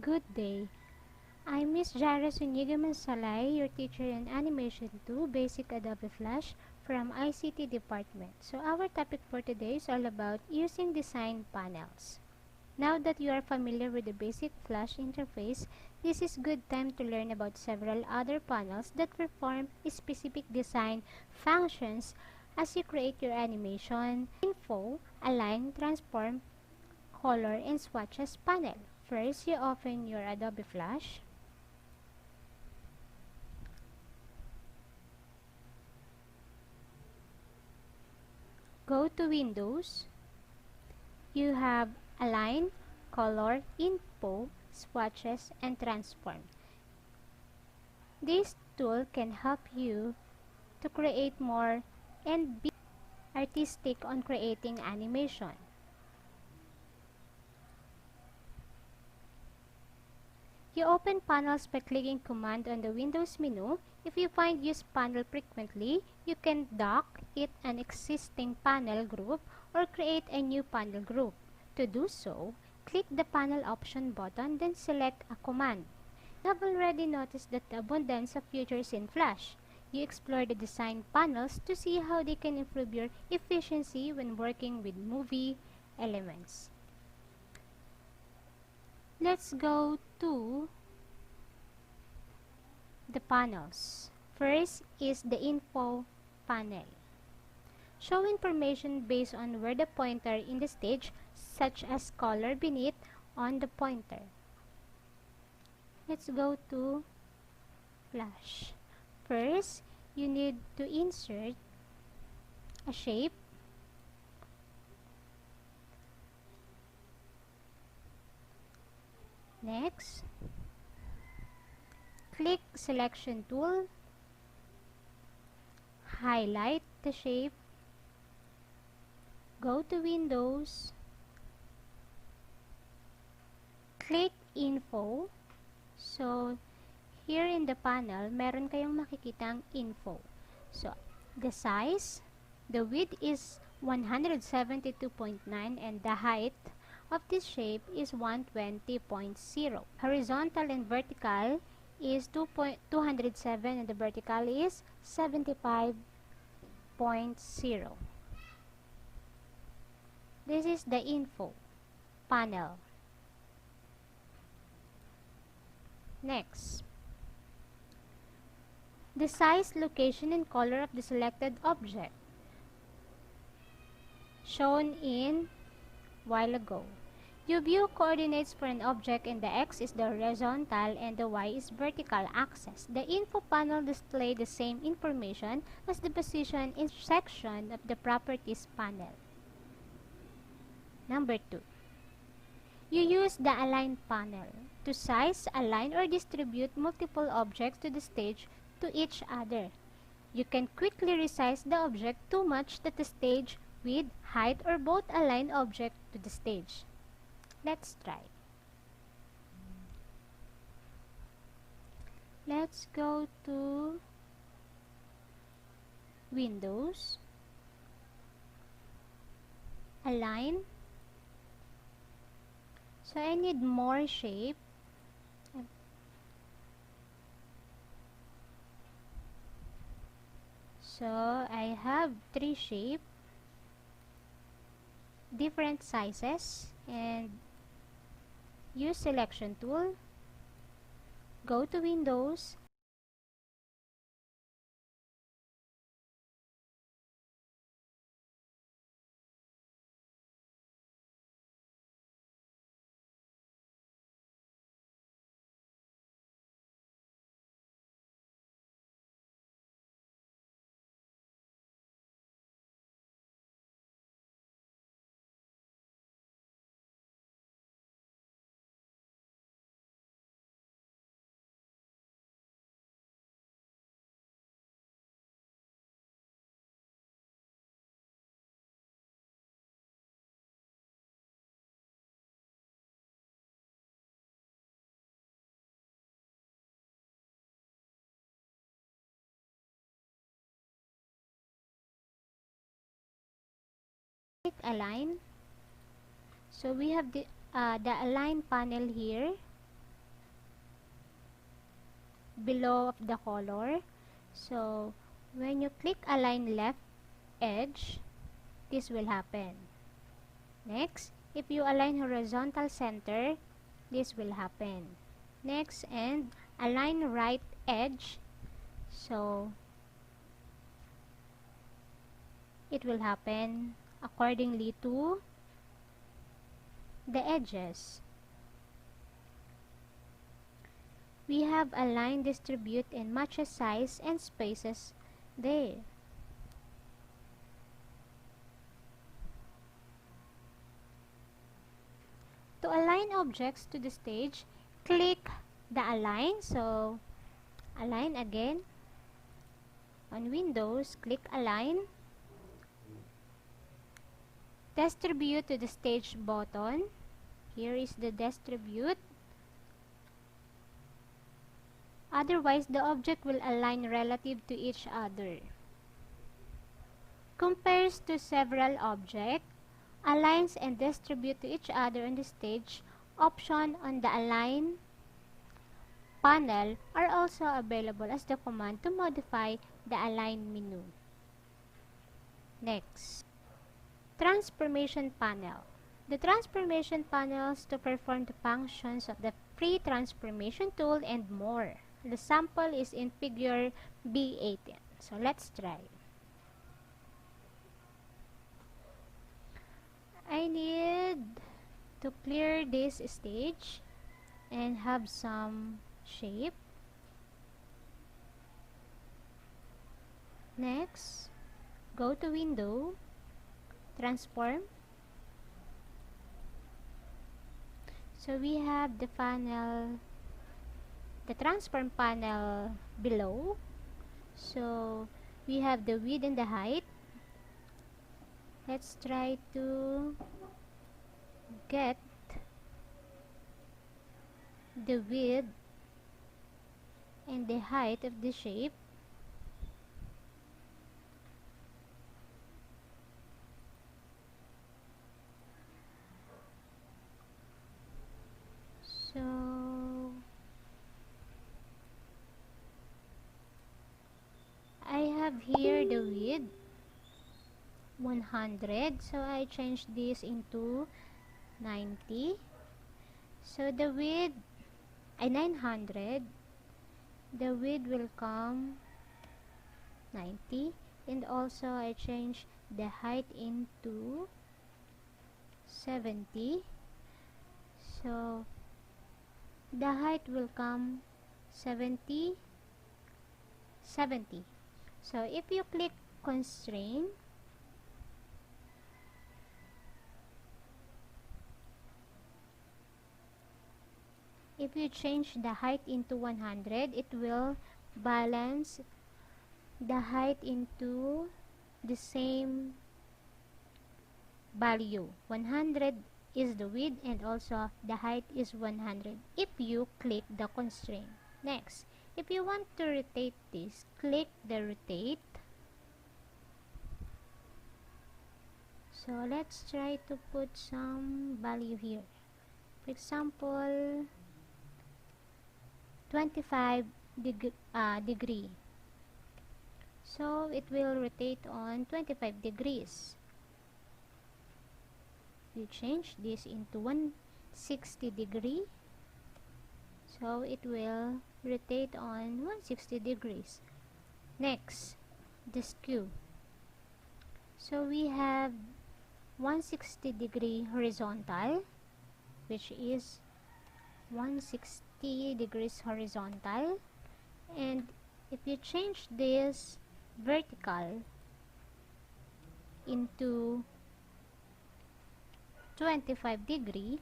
Good day. I'm Miss Jara Suniga Mansalay, your teacher in Animation 2 Basic Adobe Flash from ICT Department. So our topic for today is all about using design panels. Now that you are familiar with the basic Flash interface, this is good time to learn about several other panels that perform specific design functions as you create your animation, info, align, transform, color, and swatches panel. First, you open your Adobe Flash. Go to Windows. You have Align, Color, Info, Swatches, and Transform. This tool can help you to create more and be artistic on creating animation. You open panels by clicking Command on the Windows menu. If you find Use Panel frequently, you can dock it an existing panel group or create a new panel group. To do so, click the Panel Option button, then select a command. You have already noticed that the abundance of features in Flash. You explore the design panels to see how they can improve your efficiency when working with movie elements. Let's go to the panels. First is the info panel. Show information based on where the pointer in the stage, such as color beneath on the pointer. Let's go to Flash. First, you need to insert a shape. Next, click Selection tool, highlight the shape, go to Windows, click Info. So, here in the panel, meron kayong makikitang info. So, the size, the width is 172.9 and the height of this shape is 120.0. Horizontal and vertical is 207 and the vertical is 75.0. This is the info panel. Next, the size, location, and color of the selected object shown in while ago. You view coordinates for an object and the X is the horizontal and the Y is vertical axis. The info panel displays the same information as the position in section of the properties panel. Number 2. You use the Align panel to size, align, or distribute multiple objects to the stage to each other. You can quickly resize the object to match the stage width, height, or both align object to the stage. Let's try. Let's go to Windows, Align. So I need more shape. So I have 3 shapes, different sizes, and use Selection tool, go to Windows, click Align. So we have the Align panel here. below of the color. So when you click align left edge, this will happen. Next, if you align horizontal center, this will happen. Next, and align right edge, so it will happen accordingly to the edges. We have align, distribute, and match size and spaces there. To align objects to the stage, click the align. So align again. On Windows, click align. Distribute to the stage button. Here is the distribute. Otherwise, the object will align relative to each other. Compares to several objects. Aligns and distribute to each other on the stage option on the align panel are also available as the command to modify the align menu. Next, transformation panel. The transformation panels to perform the functions of the pre-transformation tool and more. The sample is in figure B18. So let's try. I need to clear this stage and have some shape. Next, go to Window, Transform. So we have the panel, the transform panel below. So we have the width and the height. Let's try to get the width and the height of the shape. So I have here the width 100, so I change this into 90. So the width 900, the width will come 90, and also I change the height into 70. So the height will come 70. So if you click constraint, if you change the height into 100, it will balance the height into the same value. 100 is the width and also the height is 100 if you click the constraint. Next, if you want to rotate this, click the rotate. So let's try to put some value here. For example, 25 degree. So it will rotate on 25 degrees. You change this into 160 degree. So it will rotate on 160 degrees. Next, the skew. So we have 160 degree horizontal, which is 160 degrees horizontal, and if you change this vertical into 25 degree,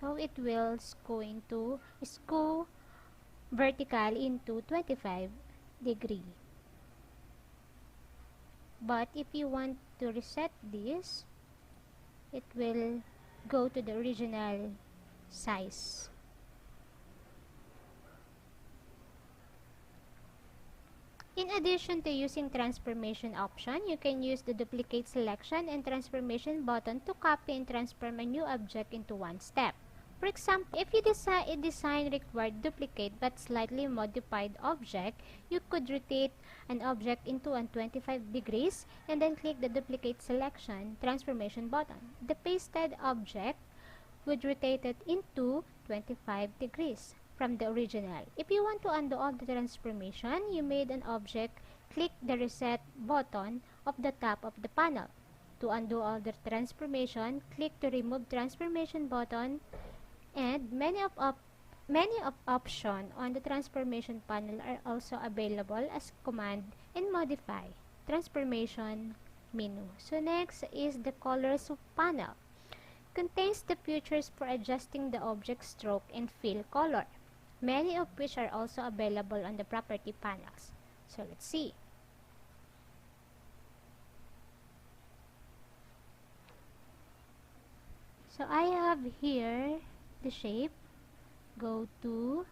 so it will skew vertical into 25 degree. But if you want to reset this, it will go to the original size. In addition to using transformation option, you can use the duplicate selection and transformation button to copy and transform a new object into one step. For example, if you design required duplicate but slightly modified object, you could rotate an object into an 25 degrees and then click the duplicate selection transformation button. The pasted object would rotate it into 25 degrees from the original. If you want to undo all the transformation you made an object, click the reset button of the top of the panel. To undo all the transformation, click the remove transformation button, and many of options on the transformation panel are also available as command and modify transformation menu. So next is the colors panel. Contains the features for adjusting the object stroke and fill color, many of which are also available on the property panels. So let's see. So I have here the shape. Go to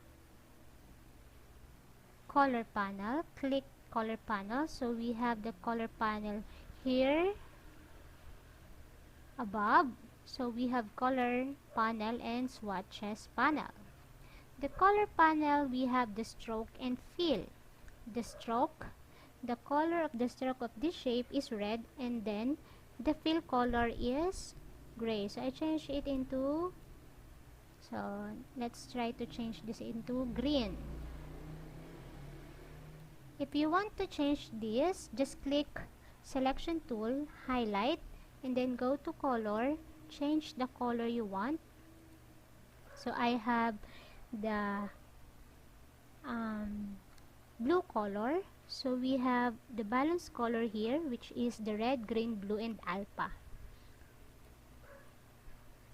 color panel, click color panel. So we have the color panel here above. So we have color panel and swatches panel. The color panel, we have the stroke and fill. The stroke, the color of the stroke of this shape is red, and then the fill color is gray. So I change it into, so let's try to change this into green. If you want to change this, just click selection tool, highlight, and then go to color, change the color you want. So I have the blue color. So we have the balance color here, which is the red, green, blue, and alpha.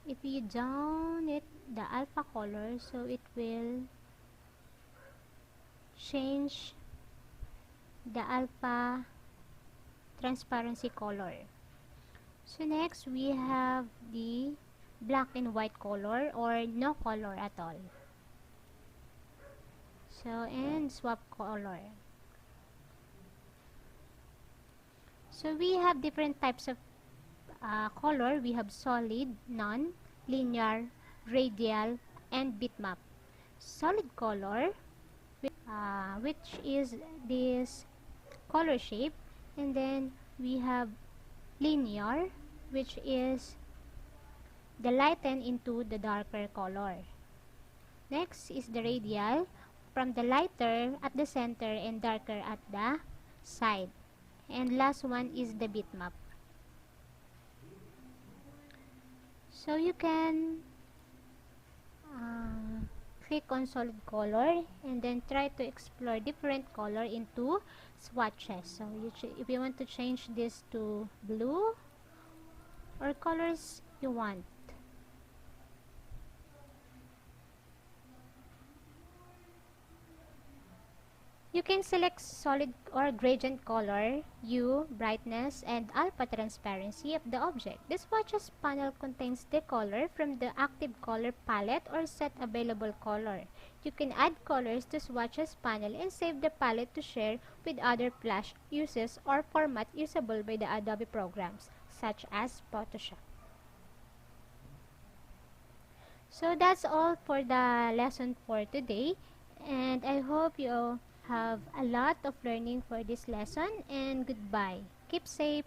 If you down it the alpha color, so it will change the alpha transparency color. So next we have the black and white color, or no color at all. So and swap color. So we have different types of color. We have solid, none, linear, radial, and bitmap. Solid color, which is this color shape, and then we have linear, which is the lighten into the darker color. Next is the radial, from the lighter at the center and darker at the side. And last one is the bitmap. So you can click on solid color and then try to explore different color into swatches. So if you want to change this to blue or colors you want. You can select solid or gradient color, hue, brightness, and alpha transparency of the object. The swatches panel contains the color from the active color palette or set available color. You can add colors to swatches panel and save the palette to share with other flash uses or format usable by the Adobe programs, such as Photoshop. So that's all for the lesson for today, and I hope you have a lot of learning for this lesson, and goodbye. Keep safe.